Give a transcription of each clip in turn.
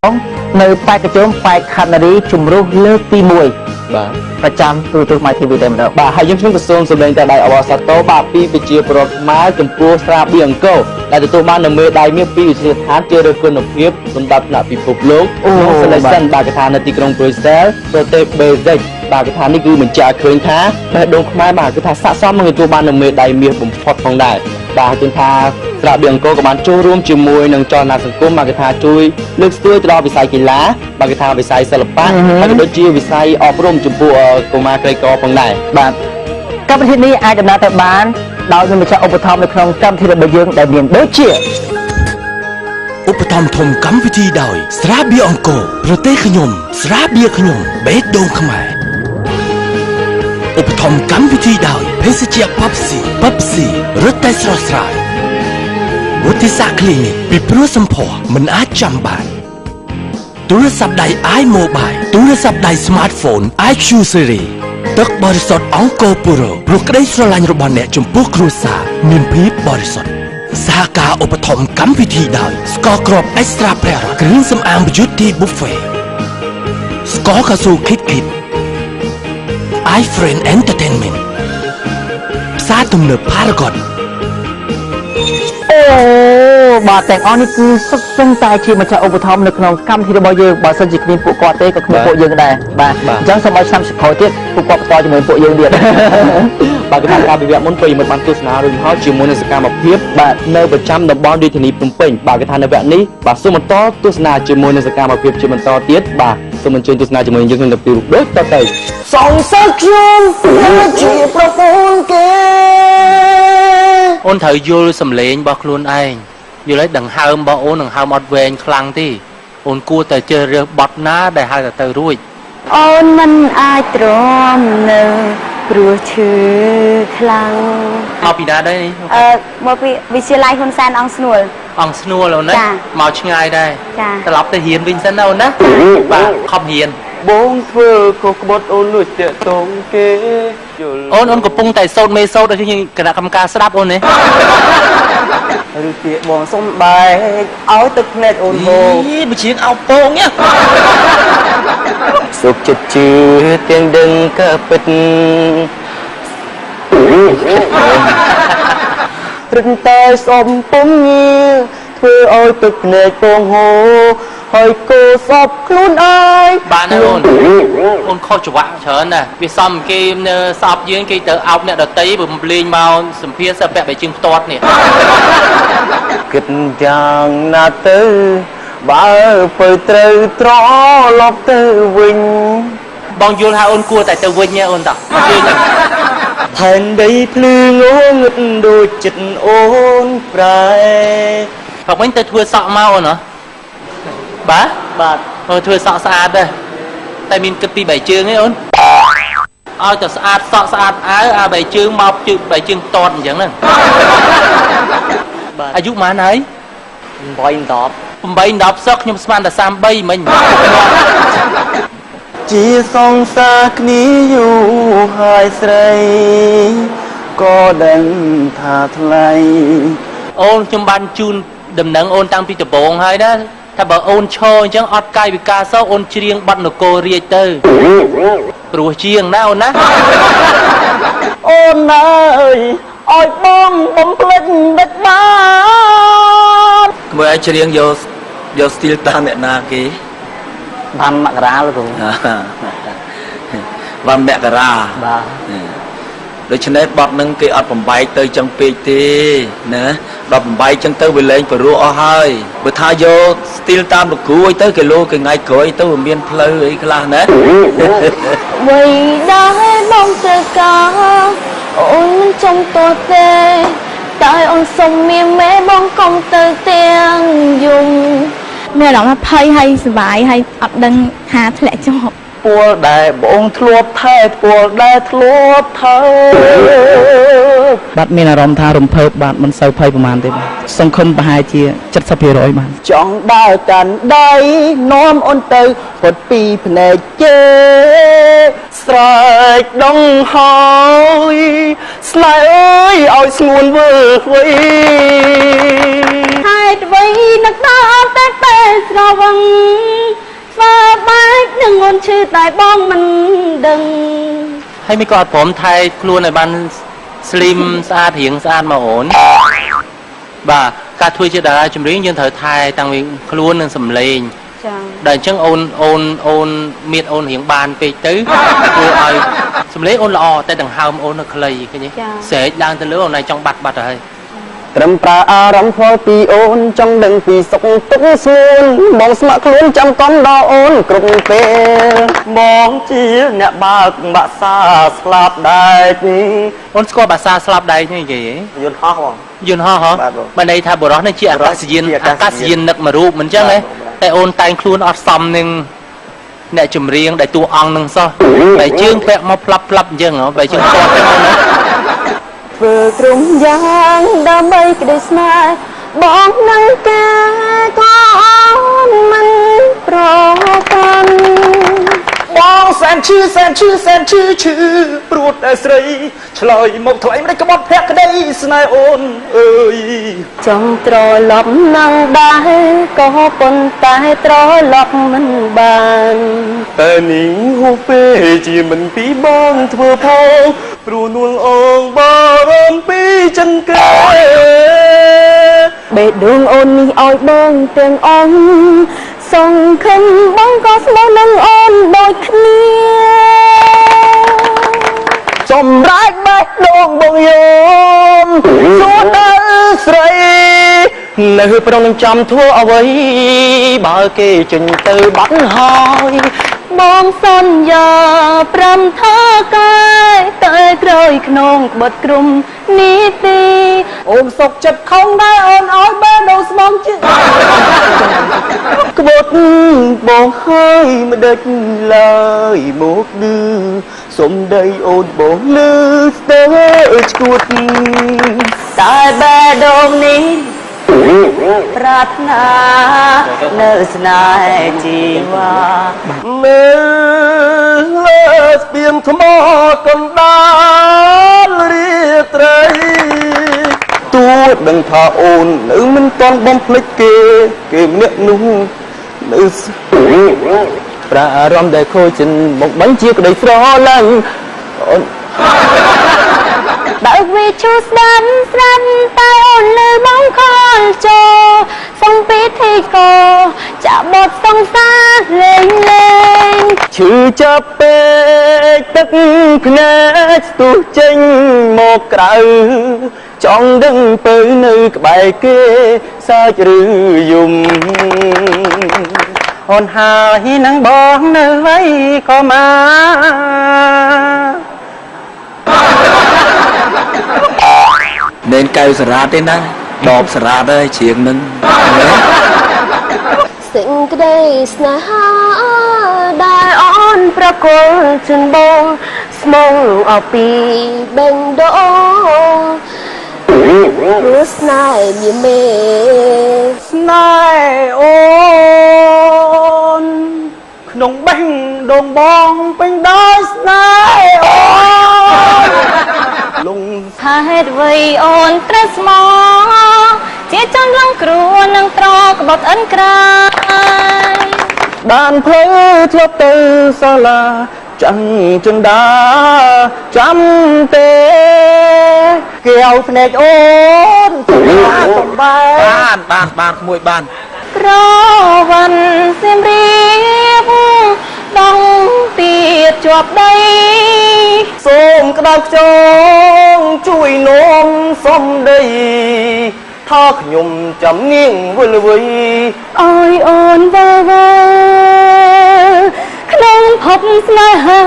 នៅបែកជុំបែកខាត់នារីជំរុះលើកទី1បាទប្រចាំទូទស្សន៍ MyTV តែម្ដងបាទហើយយើងខ្ញុំក៏សូមសម្ដែងតែដៃអបអរសាទរបាទពីប្រជាពលរដ្ឋខ្មែរចំពោះស្រាបៀរអង្គរដែលទទួលបាននូវមេដាយមាសពីវិទ្យាស្ថានជារើសគុណភាពសម្រាប់ថ្នាក់ពិភពលោកក្នុងសិលសិនបាទកថានៅទីក្រុងប្រុយសែលប្រទេសបេហ្សិកបាទកថានេះគឺបញ្ជាក់ឃើញថាបេះដូងខ្មែរបាទគឺថាស័ក្តិសមនឹងទទួលបាននូវមេដាយមាសបំផុតផងដែរបាទគឺថាស្រាបៀរអង្គរក៏បានចូលរួមជាមួយនឹងចលនាសង្គមបាទគឺថាជួយលើកស្ទួយទៅដល់វិស័យកីឡាបាទគឺថាវិស័យសិល្បៈហើយក៏ដូចជាវិស័យអប់រំចំពោះកុមារក្រីក្រផងដែរបាទកម្មវិធីនេះអាចដំណើរទៅបានដោយមានម្ចាស់ឧបត្ថម្ភនៅក្នុងកម្មវិធីរបស់យើងដែលមានដូចជាឧបត្ថម្ភធំកម្មវិធីដោយស្រាបៀរអង្គរប្រទេសខ្ញុំស្រាបៀរខ្ញុំបេះដូងខ្មែរឧបត្ថម្ភកម្មវិធីដោយភេសជ្ជៈប៉ាប់ស៊ីរឹតតែស្រស់ស្រាយវុទ្ធិសាស្ត្រ Clinic ពីព្រោះសម្ផស្សមិនអាចចាំបានទូរស័ព្ទដៃ iMobile ទូរស័ព្ទដៃ Smartphone IQ Series ទឹកបរិសុទ្ធអង្គរពុរព្រោះក្តីស្រឡាញ់របស់អ្នកចំពោះគ្រួសារមានភាពបរិសុទ្ធសហការឧបត្ថម្ភកម្មវិធីដោយស្ករគ្រាប់ Extra ព្រះរតគ្រឿងសម្អាង Beauty Buffet ស្ករកៅស៊ូ Kit iFriend Entertainment ផ្សារទំនើប Paragon អូបាទទាំងអស់នេះគឺសុទ្ធសឹងតែជាម្ចាស់ឧបត្ថម្ភនៅក្នុងកម្មវិធីរបស់យើងបើសិនជាគ្មានពួកគាត់ទេក៏គ្មានពួកយើងដែរបាទអញ្ចឹងសូមឲ្យឆ្នាំក្រោយទៀតពួកគាត់បន្តជាមួយពួកយើងទៀតបាទគឺថាការវិវត្តមុនពេលយើងបានទស្សនារឿងហោជាមួយនឹងសកម្មភាពបាទនៅប្រចាំតំបន់រាជធានីភ្នំពេញបាទគឺថានៅវគ្គនេះបាទសូមបន្តទស្សនាជាមួយនឹងសកម្មភាពជាបន្តទៀតបាទសូមអញ្ជើញទស្សនាជាមួយយើងក្នុងទីរូបដូចតទៅសងសឹកខ្ញុំជាប្រពន្ធគេអូនត្រូវយល់សម្លេងរបស់ខ្លួនឯងយល់ឲ្យដង្ហើមរបស់អូនដង្ហើមអត់វែងខ្លាំងទេអូនគួរតែជ្រើសរើសបទណាដែលហៅថាទៅរួចអូនមិនអាចទ្រាំនៅព្រោះឈឺខ្លាំងមកពីណាដែរមកពីវិទ្យាល័យហ៊ុនសែនអង្គស្នួលអូនណាមកឆ្ងាយដែរត្រឡប់ទៅរៀនវិញសិនណាអូនណាបាទខំរៀនបងធ្វើខុសក្បត់អូនលួចតាក់ទងគេយល់អូនកំពុងតែសូត្រមេសូត្រឲ្យគណៈកម្មការស្ដាប់អូននេះឬពាក្យបងសុំបែកឲ្យទឹកភ្នែកអូនហូរបើជាងអោបពងញ៉ាសុខចិត្តជឿទាំងដឹងក៏ពិតព្រឹកតែសុំពុំងារធ្វើឲ្យទឹកភ្នែកពងហូរហើយគោសពខ្លួនឯងបានហើយអូនខុសច្រវាក់ច្រើនណាស់វាសំគេនៅសពយើងគេទៅអោបអ្នកដតីបំលេងមកសម្ភារសិពាក់បែជើងផ្ទាត់នេះគិតយ៉ាងណាទៅបើទៅត្រូវត្រឡប់ទៅវិញបងយល់ថាអូនគួរតែទៅវិញទេអូនតោះយល់ទេផែនដីភ្លឺងងឹតដូចចិត្តអូនប្រែបើវិញទៅធ្វើសក់មកអូនហ៎បាទធ្វើសក់ស្អាតដែរតែមានគិតពីបែជើងឯងអូនឲ្យតែស្អាតសក់ស្អាតអាវអាបែជើងមកជើងបែជើងតតអញ្ចឹងហ្នឹងអាយុប៉ុន្មានហើយ8 10សក់ខ្ញុំស្មានតែ33មិញជាសង្សារគ្នាយូរហើយស្រីក៏ដឹងថាថ្លៃអូនខ្ញុំបានជូនដំណឹងអូនតាំងពីដំបូងហើយណាថាបើអូនឈរអញ្ចឹងអត់កាយវិការសោះអូនច្រៀងបទនគររាជទៅព្រោះជាងណាអូនណាអូនអើយឲ្យបងបំភ្លេចដឹកបានមើលឲ្យច្រៀងយកស្ទីលតាមអ្នកណាគេបានមករាលោកគ្រូបានមករាបាទដូច្នេះបទនឹងគេអត់បំបែកទៅចឹងពេកទេណាដល់បំបែកចឹងទៅវាលែងព្រោះអស់ហើយបើថាយកស្ទីលតាមលោកគ្រូឲ្យទៅគេលោគេថ្ងៃក្រោយទៅវាមានផ្លូវអីខ្លះណាវ័យដែរបងទៅកាអូនមិនចង់តទេតែអូនសុំមានមេបងកុំទៅទាំងយំមានអារម្មណ៍ថាភ័យហើយសុបាយហើយអត់ដឹងថាធ្លាក់ជាប់ពួលដែលបងធ្លាប់ថែពួលដែលធ្លាប់ថើបាទមានអារម្មណ៍ថារំភើបបាទមិនសូវភ័យប្រហែលទេសង្ឃឹមប្រហែលជា 70% បាទចង់ដើរកាន់ដៃនាំអូនទៅផុតពីភ្នែកជេស្រែកដងហើយស្នេហ៍អើយឲ្យស្ងួនវើវៃហេតុអ្វីនឹកដល់តែស្រវឹង នឹងអូនឈឺតែបងមិនដឹង ហើយមិនក៏អត់ព្រមថែខ្លួនឲ្យបាន slim ស្អាតរៀងស្អាតមកអូនបាទការធ្វើជាតារាចម្រៀងយើងត្រូវថែតាំងពីខ្លួននិងសម្លេង ចា៎ ដែលអញ្ចឹងអូនមានអូនរៀងបានពេកទៅធ្វើឲ្យសម្លេងអូនល្អតែដង្ហើមអូននៅខ្លីឃើញទេស្រែកឡើងទៅលើអូនឯងចង់បាត់ហើយ ត្រឹមប្រើអារម្មណ៍ផលពីអូនចង់ដឹងពីសុខទុក្ខស្មួនបងស្ម័គ្រខ្លួនចាំកំដល់អូនគ្រប់ពេលបងជាអ្នកបើកបាក់សាស្លាប់ដែក អូនស្គាល់ភាសាស្លាប់ដែកនេះគេ យន្តហោះបង យន្តហោះហ៎បានន័យថាបរោះនេះជាអាកាសយាននឹកមួយរូបមិនអញ្ចឹងទេតែអូនតែងខ្លួនអត់សមនឹងអ្នកចម្រៀងដែលតួអង្គនឹងសោះតែជើងពាក់មកផ្លាប់អញ្ចឹងហ៎បើជើងពាក់ទៅណា ធ្វើក្រុមយ៉ាងដើម្បីក្តីស្នេហ៍បងនឹងការក៏អូនមិនប្រកាន់ បងសែនឈឺព្រួតតែស្រីឆ្លើយមកថ្លៃមិនក្បត់ភក្តីស្នេហ៍អូនអើយ ចង់ត្រឡប់នឹងដែរក៏ប៉ុន្តែត្រឡប់មិនបាន តែនាងហួសពេលជាមិនពីបងធ្វើផងព្រោះនួលអងបារម្ភពីចិនគេ បេះដូងអូននេះឲ្យបងទាំងអង្គសង្ឃឹមបងក៏ស្មោះនឹងអូនដូចគ្នា សម្រាប់បេះដូងបងយមសួរដល់ស្រីនៅប្រងចាំធ្វើអ្វីបើគេចេញទៅបាត់ហើយ បងសន្យា5ថាកាយតែក្រោយក្នុងក្បត់ក្រុមនីតិ អូនសុកចិត្តខំដែរអូនឲ្យបេះដូងស្មងជិះក្បត់បងហើយមិនដេចឡើយមកឌឺសុំដីអូនបងលឺស្ទើរឈួត តែបេះដូងនេះប្រាថ្នានៅស្នេហ៍ជីវ៉ា មើលលើស្ពានថ្មកណ្ដាលរាត្រីទួដឹងថាអូននៅមិនទាន់បំភ្លេចគេម្នាក់នោះនៅប្រារម្ភដែលខូចចិនមកបាញ់ជាក្តីស្រឡាញ់អូន បើវាឈូស្ដាំស្រាំតែអូនលើបងខលចូលសំពីធីកោចាក់បត់សង្សារលេង ឈឺចាប់ពេកទឹកភ្នែកស្ទុះចេញមកក្រៅចង់ដឹងទៅនៅក្បែរគេសាច់ឬយំអូនហើយនឹងបងនៅໄວក៏មក មែនកៅសារ៉ាទេណាដបសារ៉ាដែរជ្រៀងនឹង សេចក្តីស្នេហាដែលអូនប្រគល់ជូនបងស្មងអស់ពីបេះដូងព្រោះស្នេហ៍មានមេ ស្នេហ៍អូនក្នុងបេះដូងបងពេញដោយស្នេហ៍អូនលង ថាហេតុអ្វីអូនត្រូវស្មោះជាចង់ឡងគ្រួនឹងត្រក្បត់អិនក្រៃ បានផ្លូវធ្លាប់ទៅសាលាចាំចន្ទាចាំទេគេឲ្យភ្នែកអូនសំបែបានក្មួយបាន ក្រវ៉ាន់សៀមរាបដងទៀតជាប់ដី សូមក្តៅខ្យងជួយនោមសំដីថាខ្ញុំចាំនាងវិលវៃ អើយអូនវ៉ាវ៉ាក្នុងភពស្នេហា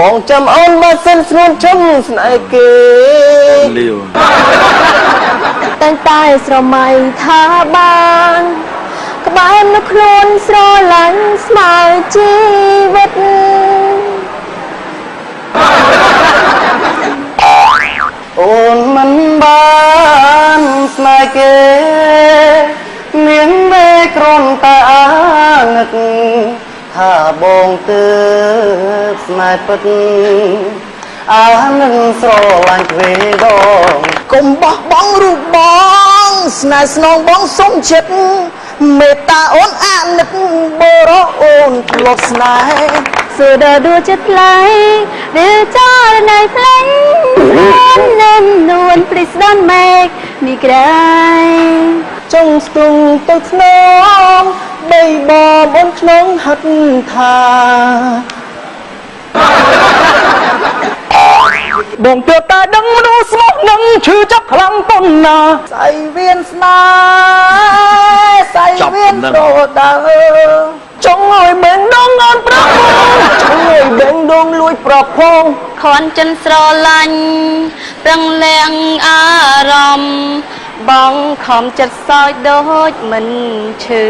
បងចាំអូនបើសិនស្ងួនជុំស្នេហ៍គេ លាវ តែតែស្រមៃថាបានក្បែរនៅខ្លួនស្រឡាញ់ស្មើជីវិត អូនមិនបានស្នេហ៍គេមានមេក្រំតែអាងឹកថាបងទើបស្នេហ៍ពិតអានឹងស្រឡាញ់ទ្វេដងកុំបោះបង់រូបបងស្នេហ៍ស្នងបងសុំចិត្ត មេត្តាអូនអាណិតបរោអូនធ្លាប់ស្នេហ៍ Sudah dua cetlai Dia cari naik pleng Nên nuôn please don't make me cry ចង់ស្ទង់ទៅក្នុងបីបបអូនក្នុងហិតថាបងទើបតែដឹងមនុស្សស្មោះនឹងឈឺចាប់ខ្លាំងប៉ុណ្ណាស្អីវៀនស្នេហ៍ស្អីវៀនប្រដើចង់ឲ្យបែងដងអនប្រពងចង់ឲ្យបែងដងលួចប្រពង Khon chân sro lanh Răng lẹng á ròm Bóng khom chật soi đôi mình trừ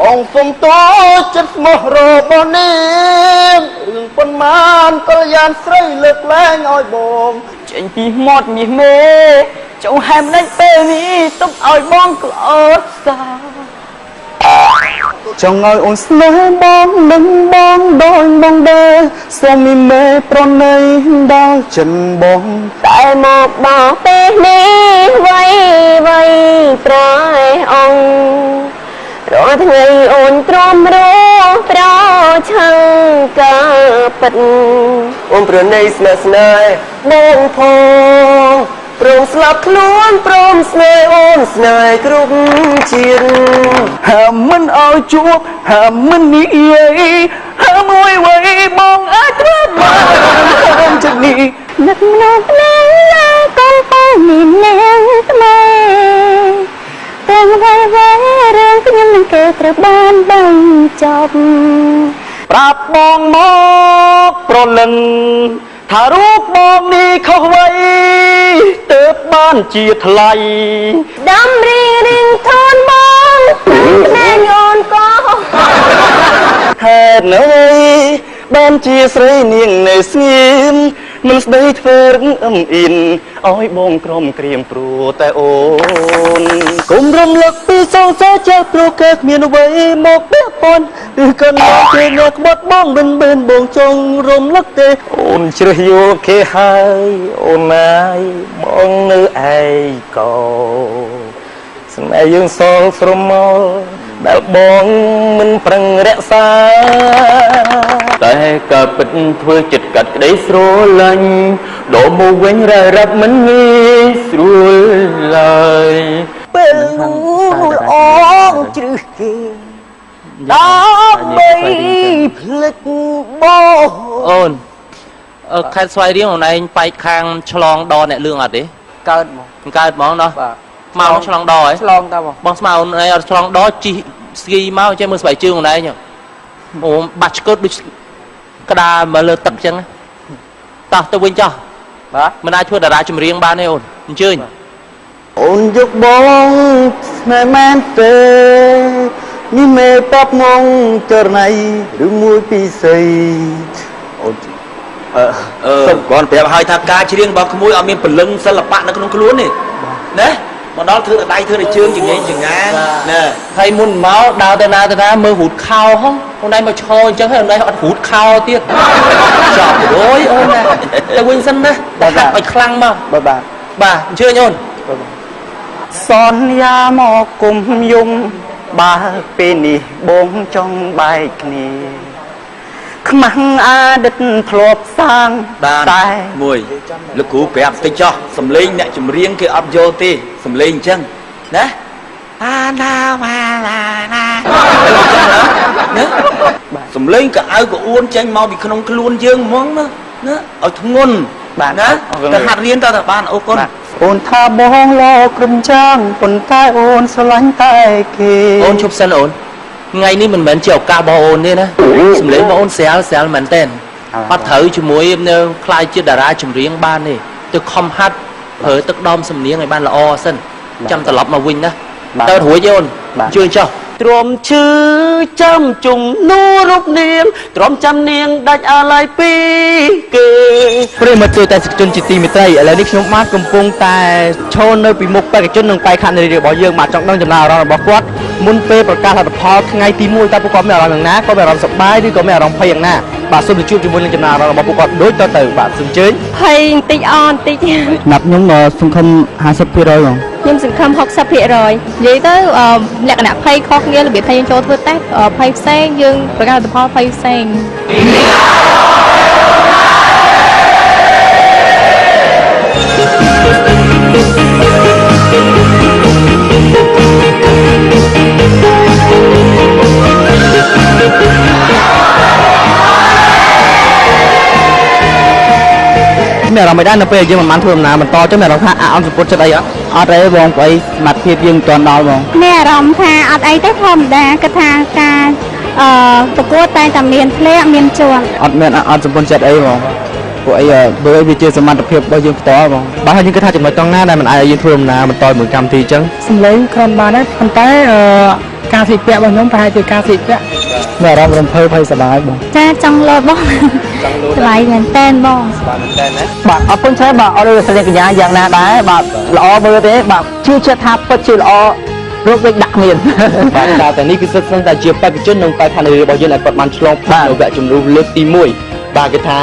បងសុំតោចិត្តស្មោះរបស់នាងរឿងប៉ុន្មានក៏យ៉ាងស្រីលើកលែងឲ្យបងចេញពីមាត់មាសមេចង់ហែមដាច់ពេលនេះទុកឲ្យបងក្អត់សាចង់ឲ្យអូនស្នេហ៍បងនឹងបងដោយបងដែរសូមមីមេប្រណីដល់ចិនបង តែមកដល់ពេលនេះវៃវៃប្រែអង្គរាល់ថ្ងៃអូនទ្រាំរស់ប្រឆាំងការពិត អូនប្រណីស្នេហ៍ស្នេហ៍បងផងព្រមស្លាប់ខ្លួនព្រមស្នេហ៍អូនស្នេហ៍គ្រប់ជាតិហាមមិនឲ្យជួបហាមមិននិយាយហាមមួយវ័យបងអាចត្រូវបានខ្ញុំចិត្តនេះ នឹកមនុស្សណាកូនទៅមាននាងថ្មីទាំងវ័យវ័យរឿងខ្ញុំនឹងគេត្រូវបានបញ្ចប់ ប្រាប់បងមកប្រលឹងថារូបបងនេះខុសវ័យទើបបានជាថ្លៃ ដាំរៀងរៀងធនបងណែអូនក៏ ហេតុនៅបានជាស្រីនាងនៅស្ងៀមមិនស្ដីធ្វើរឹងអឹមអ៊ីនឲ្យបងក្រំក្រៀមព្រោះតែអូនគុំរំលឹកពីសងសើចេះព្រោះគេគ្មានអ្វីមកពាក់ព័ន្ធឬក៏មកគេអ្នកក្បត់បងមិនបានបងចង់រំលឹកទេអូនជ្រើសយកគេហើយអូនណាយបងនៅឯកោស្នេហ៍យើងសល់ស្រមោលដែលបងមិនប្រឹងរក្សាតែក៏ពិតធ្វើចិត្តកាត់ក្តីស្រឡាញ់ដល់មកវិញរ៉ារ៉ាប់មិនងាយស្រួលឡើយពេលល្អជ្រឹះគេដើម្បីភ្លេចបង អូនខេត្តស្វាយរៀងអូនឯងបែកខាងឆ្លងដអ្នកលឿងអត់ទេ កើតមក កើតហ្មងណោះ បាទ មកឆ្លងដហ៎ ឆ្លងតាបង បងស្មាអូនឯងអត់ឆ្លងដជីស្គីមកចេះមើលស្បែកជើងអូនឯងអូបាច់ឆ្កឹតដូចក្តារមកលើទឹកអញ្ចឹងតោះទៅវិញចោះ បាទ មិនអាចធ្វើតារាចម្រៀងបានទេអូនអញ្ជើញ អូនយកបងស្នេហ៍មែនទេនេះមេប៉បងងករណីឬមួយពីស្អីអូនសុំគាត់ប្រាប់ឲ្យថាការច្រៀងរបស់ក្មួយអត់មានពលឹងសិល្បៈនៅក្នុងខ្លួនទេណាមកដល់ធ្វើតែដៃធ្វើតែជើងចង្អេងចង្ងាណែ ហើយមុនមកដើរទៅណាទៅណាមើលរូតខោហងអូនឯងមកឈរអញ្ចឹងហើយអូនឯងអត់រូតខោទៀតចប់ទៅអើយអូនណាទៅវិញសិនណាតែហាក់ឲ្យខ្លាំងមក បាទ បាទអញ្ជើញអូន សន្យាមកគុំយំបើពេលនេះបងចង់បែកគ្នាខ្មាំងអតីតធ្លាប់សាងតែមួយលោកគ្រូប្រាប់តិចចោះសំឡេងអ្នកចម្រៀងគេអត់យកទេសំឡេងអញ្ចឹងណាអាណាម៉ាឡាណាណាសំឡេងក៏អៅក៏អួនចេញមកពីក្នុងខ្លួនយើងហ្មងណាណាឲ្យធ្ងន់បាទណាទៅហាត់រៀនតើបានអរគុណអូនថាបងឡក្រុមចាងប៉ុន្តែអូនស្រឡាញ់តែគេ អូនឈប់សិនអូនថ្ងៃនេះមិនមែនជាឱកាសរបស់អូនទេណាសម្លេងរបស់អូនស្រាលមែនតើអត់ត្រូវជាមួយនៅខ្លាយជាតារាចម្រៀងបានទេទៅខំហាត់ប្រើទឹកដមសំនៀងឲ្យបានល្អសិនចាំត្រឡប់មកវិញណាទៅរួចទេអូនជឿចោះ ទ្រាំឈឺចាំជំនួរូបនាងទ្រាំចាំនាងដាច់អាឡ័យពីគេ ប្រិមត្តជួយតែសិទ្ធិជនជាទីមេត្រីឥឡូវនេះខ្ញុំបាទកំពុងតែឈរនៅពីមុខបេក្ខជននិងបេក្ខនារីរបស់យើងបាទចង់ដឹងចំណារអារម្មណ៍របស់គាត់មុនពេលប្រកាសលទ្ធផលថ្ងៃទី1តើពួកគាត់មានអារម្មណ៍យ៉ាងណាគាត់មានអារម្មណ៍សប្បាយឬក៏មានអារម្មណ៍ភ័យយ៉ាងណាបាទសូមទៅជួបជាមួយនឹងចំណារអារម្មណ៍របស់ពួកគាត់ដូចតទៅបាទសូមអញ្ជើញ ភ័យបន្តិចអន់បន្តិច ស្នាប់ខ្ញុំសង្ឃឹម50%ហ្មង ខ្ញុំសង្ឃឹម 60% និយាយទៅលក្ខណៈភ័យខុសគ្នារបៀបថាយើងចូលធ្វើតេស្តភ័យផ្សេងយើងប្រកាសលទ្ធផលភ័យផ្សេង មានអារម្មណ៍មិនដែរនៅពេលយើងមិនបានធ្វើដំណើរបន្តចឹងមានអារម្មណ៍ថាអត់សំពុតចិត្តអីអត់ទេបងព្រោះសមត្ថភាពយើងមិនទាន់ដល់បង មានអារម្មណ៍ថាអត់អីទេធម្មតាគិតថាការប្រកួតតែតែមានធ្លាក់មានជាប់ អត់មានអត់សំពុតចិត្តអីបងពួកអីបើវាជាសមត្ថភាពរបស់យើងផ្ទាល់បងបើហើយយើងគិតថាចំណុចត្រង់ណាដែលមិនអាចឲ្យយើងធ្វើដំណើរបន្តមួយកម្មវិធីចឹង សម្លេងគ្រាន់បានដែរប៉ុន្តែការស្លៀកពាក់របស់ខ្ញុំប្រហែលជាការស្លៀកពាក់មានអារម្មណ៍រំភើបហើយសប្បាយបង ចាចង់លោតបងឆ្លៃមែនតែនបង បាទអរគុណច្រើនបាទអរគុណកញ្ញាយ៉ាងណាដែរបាទល្អមើលទេបាទជឿជាក់ថាពិតជាល្អរកដូចដាក់គ្មាន បាទតែនេះគឺសិតសឹងតែជាបេក្ខជននិងបេក្ខនារីរបស់យើងដែលគាត់បានឆ្លងផុតនៅវគ្គជំនួសលើកទី1បាទគេថា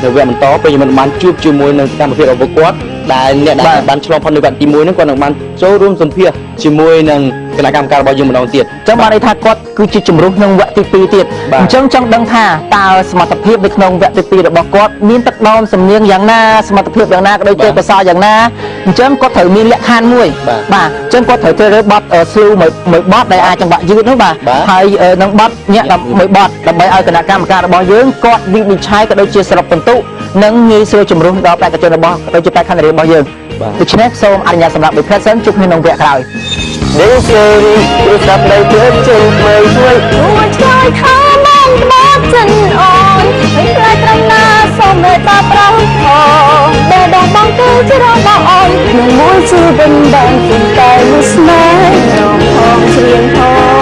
នៅវគ្គបន្តពេលខ្ញុំបានជួបជាមួយនឹងសកម្មភាពរបស់គាត់ដែលអ្នកដែលបានឆ្លងផុតនៅវគ្គទី1ហ្នឹងគាត់នឹងបានចូលរួមសម្ភាសជាមួយនឹងគណៈកម្មការរបស់យើងម្ដងទៀត ចឹងបានន័យថាគាត់គឺជាជំរុះក្នុងវគ្គទី2ទៀតអញ្ចឹងចង់ដឹងថាតើសមត្ថភាពនៅក្នុងវគ្គទី2របស់គាត់មានទឹកដមសំនៀងយ៉ាងណាសមត្ថភាពយ៉ាងណាក៏ដូចជាកសលយ៉ាងណាអញ្ចឹងគាត់ត្រូវមានលក្ខខណ្ឌមួយបាទអញ្ចឹងគាត់ត្រូវរើបត់ស្លូមួយបត់ដែលអាចចង្វាក់យឺតនោះបាទហើយនឹងបត់ញាក់មួយបត់ដើម្បីឲ្យគណៈកម្មការរបស់យើងគាត់វិនិច្ឆ័យក៏ដូចជាសរុបពិន្ទុនិងងាយស្រួលជំរុះដល់បេក្ខជនរបស់ដូចជាបេក្ខនារីរបស់យើងដូច្នេះសូមអនុញ្ញាតសម្រាប់វិភាគសិនជួបគ្នាក្នុងវគ្គក្រោយ នេះគឺព្រោះស្ដាប់នៅជើងជើងថ្មីមួយ មួយឆ្លើយថាបងក្បត់ចិនអូនមិនខ្លាចត្រង់ណាសូមមេត្តាប្រោសផងដែលដងបងគឺជារបស់អូនក្នុងមួយជីវិតបានតែមួយស្នេហ៍រងផងច្រៀងផង